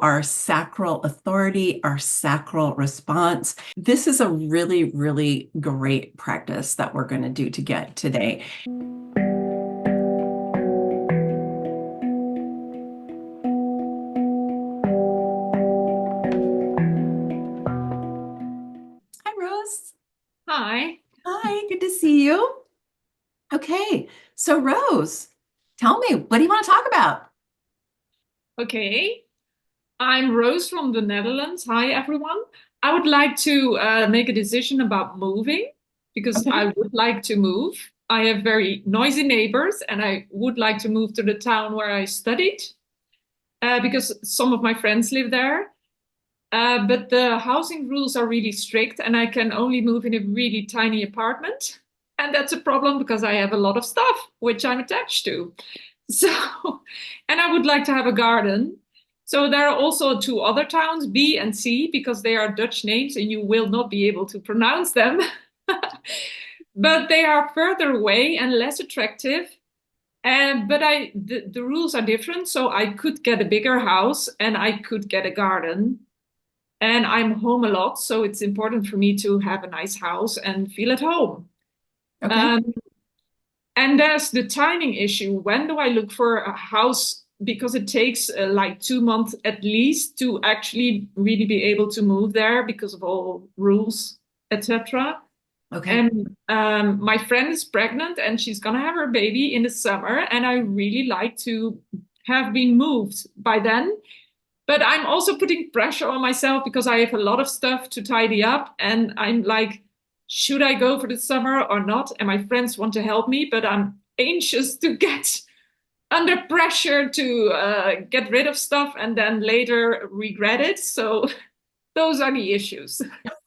our sacral authority, our sacral response. This is a really, really great practice that we're going to do to get today. Hi, Rose. Hi. Hi, good to see you. Okay, so Rose, tell me, what do you want to talk about? Okay. I'm Rose from the Netherlands. Hi, everyone. I would like to make a decision about moving because Okay. I would like to move. I have very noisy neighbors and I would like to move to the town where I studied because some of my friends live there. But the housing rules are really strict and I can only move in a really tiny apartment. And that's a problem because I have a lot of stuff which I'm attached to. So, and I would like to have a garden. So there are also two other towns, B and C, because they are Dutch names and you will not be able to pronounce them. But they are further away and less attractive. And but the rules are different. So I could get a bigger house and I could get a garden. And I'm home a lot, so it's important for me to have a nice house and feel at home. Okay. Um, And there's the timing issue. When do I look for a house? Because it takes like 2 months at least to actually really be able to move there because of all rules, etc. Okay. And my friend is pregnant and she's gonna have her baby in the summer, and I really like to have been moved by then. But I'm also putting pressure on myself because I have a lot of stuff to tidy up, and I'm like, should I go for the summer or not? And my friends want to help me, but I'm anxious to get under pressure to get rid of stuff and then later regret it. So those are the issues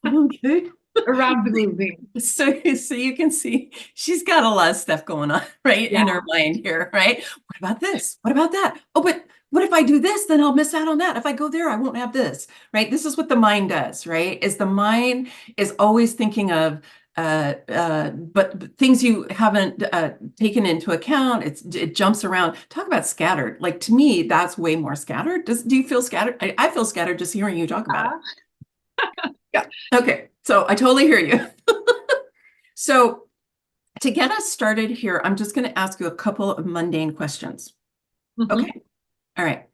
Okay. around the moving. So you can see she's got a lot of stuff going on, right, in her Yeah. mind here, right? What about this? What about that? Oh, but what if I do this? Then I'll miss out on that. If I go there, I won't have this, right? This is what the mind does, right? Is the mind is always thinking of but things you haven't taken into account. It jumps around. Talk about scattered. Like to me, that's way more scattered. Do you feel scattered? I feel scattered just hearing you talk about it. Yeah. Okay. So I totally hear you. So to get us started here, I'm just going to ask you a couple of mundane questions. Hmm. Okay. All right.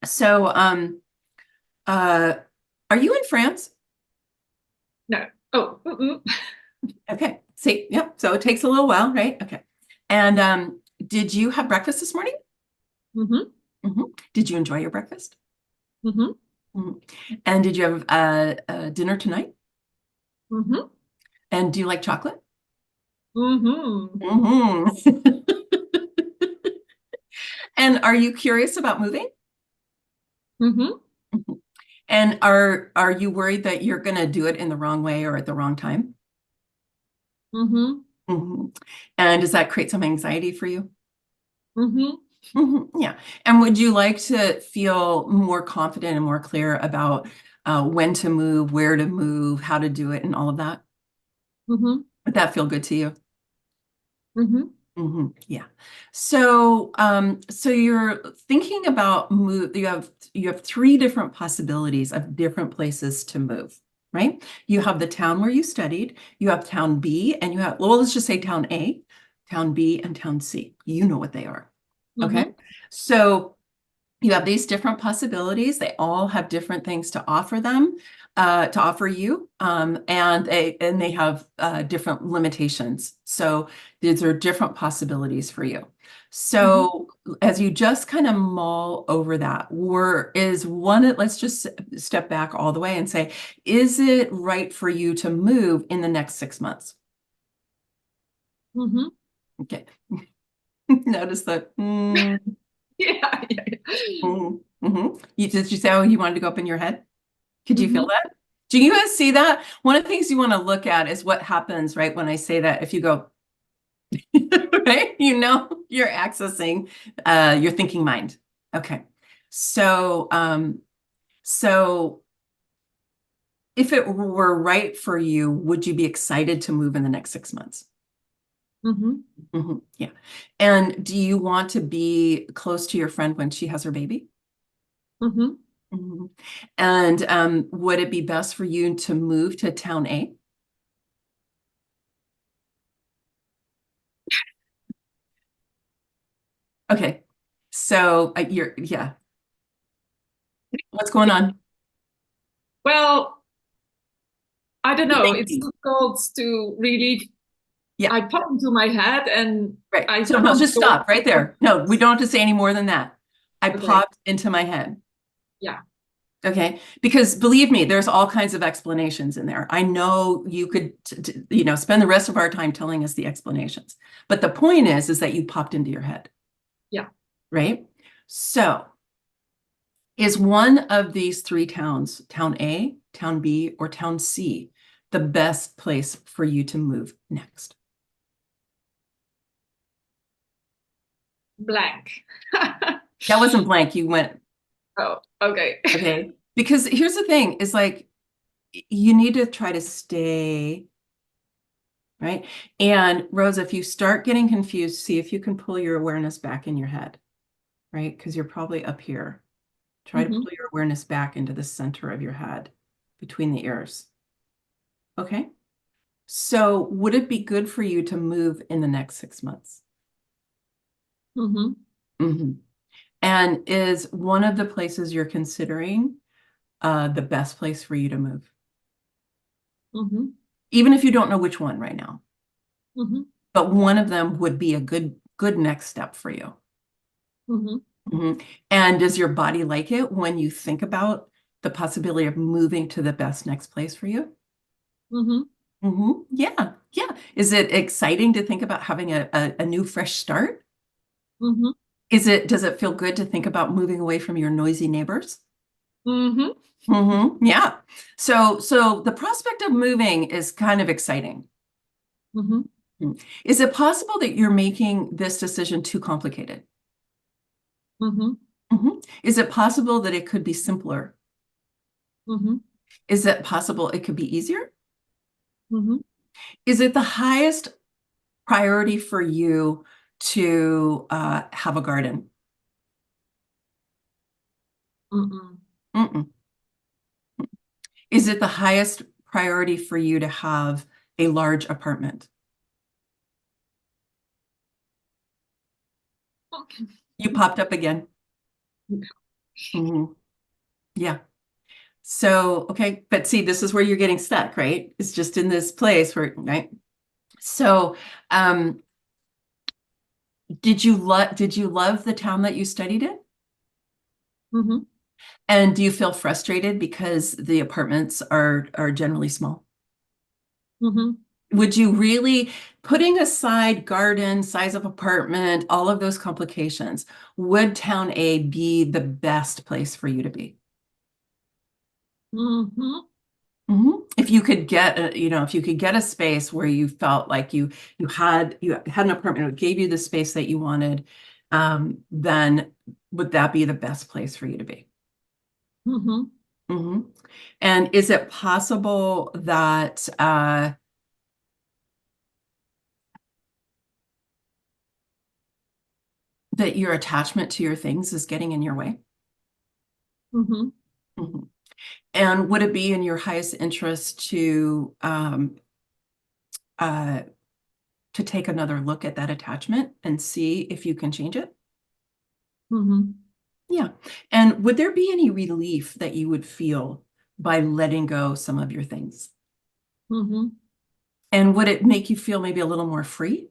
So, uh, are you in France? No. Oh. Okay. See, yep. So it takes a little while, right? Okay. And did you have breakfast this morning? Hmm. Did you enjoy your breakfast? Hmm. Mhm. And did you have dinner tonight? Hmm. And do you like chocolate? Hmm. Hmm. And are you curious about moving? Hmm. Mhm. And are you worried that you're going to do it in the wrong way or at the wrong time? Hmm. Mhm. And does that create some anxiety for you? Hmm. Yeah. And would you like to feel more confident and more clear about when to move, where to move, how to do it, and all of that? Hmm. Would that feel good to you? Hmm. Yeah. So, so you're thinking about move. You have three different possibilities of different places to move, right? You have the town where you studied. You have town B, and you have well, let's just say town A, town B, and town C. You know what they are. Okay. Hmm. So you have these different possibilities. They all have different things to offer them, to offer you, and they have different limitations. So these are different possibilities for you. Hmm. So as you just kind of mull over that, let's just step back all the way and say, is it right for you to move in the next 6 months? Hmm. Okay. Notice that. Yeah. Yeah. Did you say, oh, you wanted to go up in your head? Could you feel Hmm. that? Do you guys see that? One of the things you want to look at is what happens, right, when I say that. If you go, right, you're accessing your thinking mind. Okay. So, so if it were right for you, would you be excited to move in the next 6 months? Hmm. Yeah. And do you want to be close to your friend when she has her baby? Hmm. And would it be best for you to move to town A? Okay. So yeah. What's going on? Well, I don't You're know. It's thinking. difficult to really. Yeah, I pop into my head, and right. I So no, can't just go. stop right there. No, we don't have to say any more than that. I Okay. popped into my head. Yeah. Okay, because believe me, there's all kinds of explanations in there. I know you could, spend the rest of our time telling us the explanations, but the point is that you popped into your head, Yeah. right? So, is one of these three towns, town A, town B, or town C, the best place for you to move next? Blank. That wasn't blank. You went, Oh, okay. okay. Because here's the thing, is like you need to try to stay right? And Rosa, if you start getting confused, see if you can pull your awareness back in your head, right? Because you're probably up here. Try to Hmm. pull your awareness back into the center of your head between the ears. Okay. So would it be good for you to move in the next 6 months? Hmm. Mhm. And is one of the places you're considering the best place for you to move? Hmm. Even if you don't know which one right now, Hmm. but one of them would be a good next step for you. Hmm. Mhm. And does your body like it when you think about the possibility of moving to the best next place for you? Hmm. Yeah, yeah. Is it exciting to think about having a new fresh start? Hmm. Does it feel good to think about moving away from your noisy neighbors? Hmm. Yeah. So the prospect of moving is kind of exciting. Hmm. Mm. Is it possible that you're making this decision too complicated? Hmm. Is it possible that it could be simpler? Hmm. Is it possible it could be easier? Hmm. Is it the highest priority for you to have a garden? Mm-mm. Mm-mm. Is it the highest priority for you to have a large apartment? You popped up again. Mhm. Yeah. So, okay, but see, this is where you're getting stuck, right? It's just in this place where, right? So, um, did you love the town that you studied in? Hmm. And do you feel frustrated because the apartments are generally small? Hmm. Would you really, putting aside garden, size of apartment, all of those complications, would town A be the best place for you to be? Hmm. If you could get if you could get a space where you felt like you had an apartment that gave you the space that you wanted, then would that be the best place for you to be? Hmm. hmm And is it possible that that your attachment to your things is getting in your way? Hmm. Mhm. And would it be in your highest interest uh, to take another look at that attachment and see if you can change it? Hmm. Yeah. And would there be any relief that you would feel by letting go some of your things? Hmm. And would it make you feel maybe a little more free?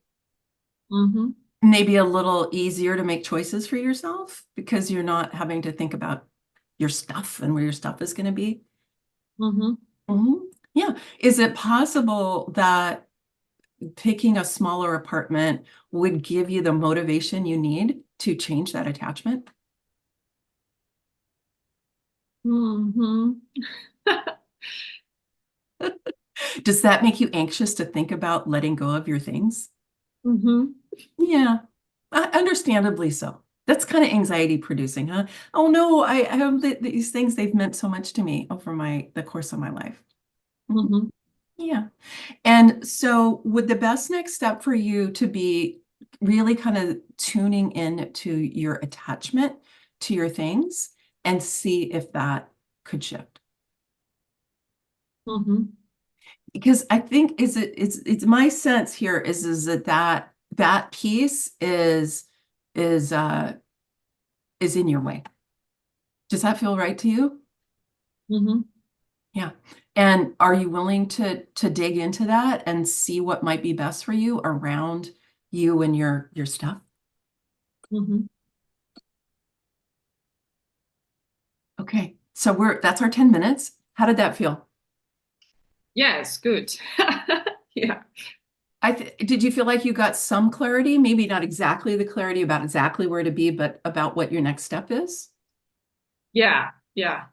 Hmm. Maybe a little easier to make choices for yourself because you're not having to think about your stuff and where your stuff is going to be? Hmm. Mhm. Yeah. Is it possible that picking a smaller apartment would give you the motivation you need to change that attachment? Hmm. Does that make you anxious to think about letting go of your things? Hmm. Yeah, understandably so. That's kind of anxiety producing, huh? Oh no, I have these things, they've meant so much to me over the course of my life. Mhm. Hmm. Yeah. And so would the best next step for you to be really kind of tuning in to your attachment to your things and see if that could shift. Mm-hmm. Because I think it's my sense here is that piece is uh is in your way. Does that feel right to you? Mm-hmm. Yeah. And are you willing to dig into that and see what might be best for you around you and your stuff? Mm-hmm. Okay. So that's our 10 minutes. How did that feel? Yes, good. Yeah. Did you feel like you got some clarity? Maybe not exactly the clarity about exactly where to be, but about what your next step is? Yeah. Yeah.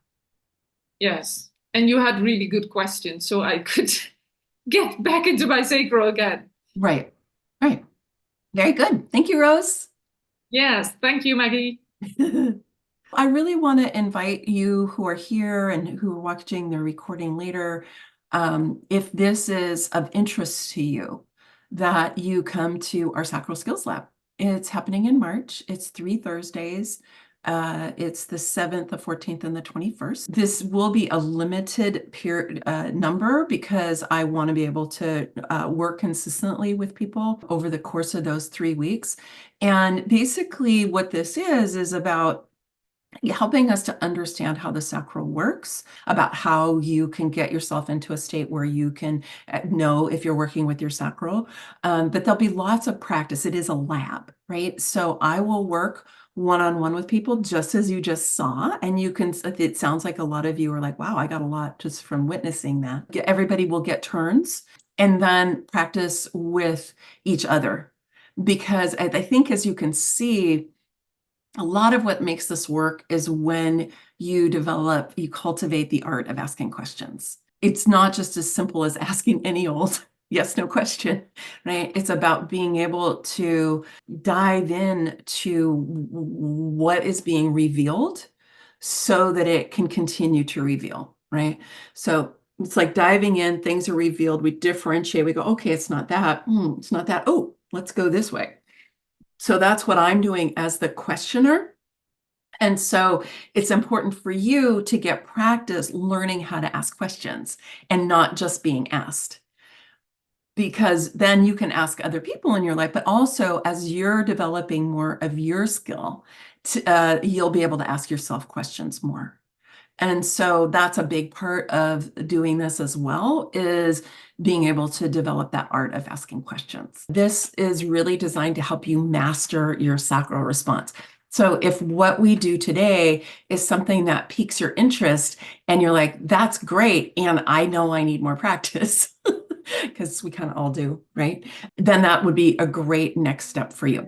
Yes. And you had really good questions, so I could get back into my sacral again. Right. Right. Very good. Thank you, Rose. Yes. Thank you, Maggie. I really want to invite you who are here and who are watching the recording later, if this is of interest to you, that you come to our Sacral Skills Lab. It's happening in March. It's 3 Thursdays. It's the 7th, the 14th, and the 21st. This will be a limited period number because I want to be able to work consistently with people over the course of those 3 weeks. And basically what this is about helping us to understand how the sacral works, about how you can get yourself into a state where you can know if you're working with your sacral. But there'll be lots of practice. It is a lab, right? So I will work one-on-one with people just as you just saw. And you can, it sounds like a lot of you are like, wow, I got a lot just from witnessing that. Everybody will get turns and then practice with each other. Because I think as you can see, a lot of what makes this work is when you cultivate the art of asking questions. It's not just as simple as asking any old yes, no question, right? It's about being able to dive in to what is being revealed so that it can continue to reveal, right? So it's like diving in, things are revealed, we differentiate, we go, okay, it's not that, it's not that, oh, let's go this way. So that's what I'm doing as the questioner. And so it's important for you to get practice learning how to ask questions and not just being asked. Because then you can ask other people in your life, but also as you're developing more of your skill, you'll be able to ask yourself questions more. And so that's a big part of doing this as well, is being able to develop that art of asking questions. This is really designed to help you master your sacral response. So if what we do today is something that piques your interest and you're like, that's great, and I know I need more practice, because we kind of all do, right? Then that would be a great next step for you.